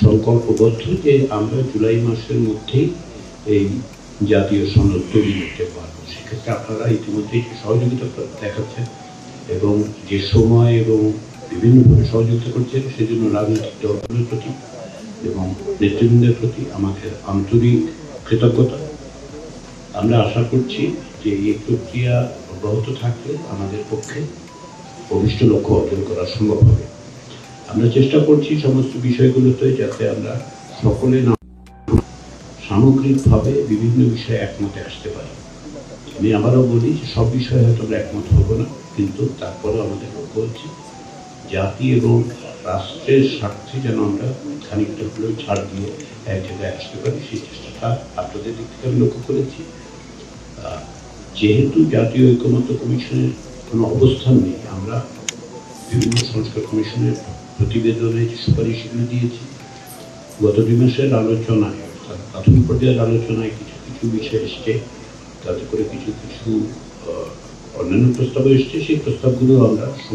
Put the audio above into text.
সংকল্পবদ্ধ যে আমরা জুলাই মাসের মধ্যেই এই জাতীয় সনদ তৈরি করতে পারবো। সেক্ষেত্রে আপনারা ইতিমধ্যেই সহযোগিতা দেখাচ্ছেন এবং যে সময় এবং বিভিন্নভাবে সহযোগিতা করছেন, সেজন্য রাজনৈতিক দলগুলোর প্রতি এবং নেতৃবৃন্দের প্রতি আমাদের আন্তরিক কৃতজ্ঞতা। আমরা আশা করছি যে এই প্রক্রিয়া অব্যাহত থাকলে আমাদের পক্ষে অভিষ্ট লক্ষ্য অর্জন করা সম্ভব হবে। আমরা চেষ্টা করছি সমস্ত বিষয়গুলোতে যাতে আমরা সকলে না সামগ্রিকভাবে বিভিন্ন বিষয়ে একমতে আসতে পারি। আমি আবারও বলি যে সব বিষয়ে হয়তো আমরা একমত হব না, কিন্তু তারপরেও আমাদের লক্ষ্য হচ্ছে জাতি এবং রাষ্ট্রের স্বার্থে যেন আমরা খানিকটা হলেও ছাড় দিয়ে এক জায়গায় আসতে পারি, সেই চেষ্টাটা আপনাদের দিক থেকে আমি লক্ষ্য করেছি। যেহেতু জাতীয় ঐকমত্য কমিশনের কোনো অবস্থান নেই, আমরা বিভিন্ন সংস্কার কমিশনের প্রতিবেদনে যে সুপারিশগুলো দিয়েছি, গত 2 মাসের আলোচনায় অর্থাৎ প্রাথমিক পর্যায়ের আলোচনায় কিছু কিছু বিষয় এসছে, তাতে করে কিছু কিছু অন্যান্য প্রস্তাবও এসছে। সেই প্রস্তাবগুলো আমরা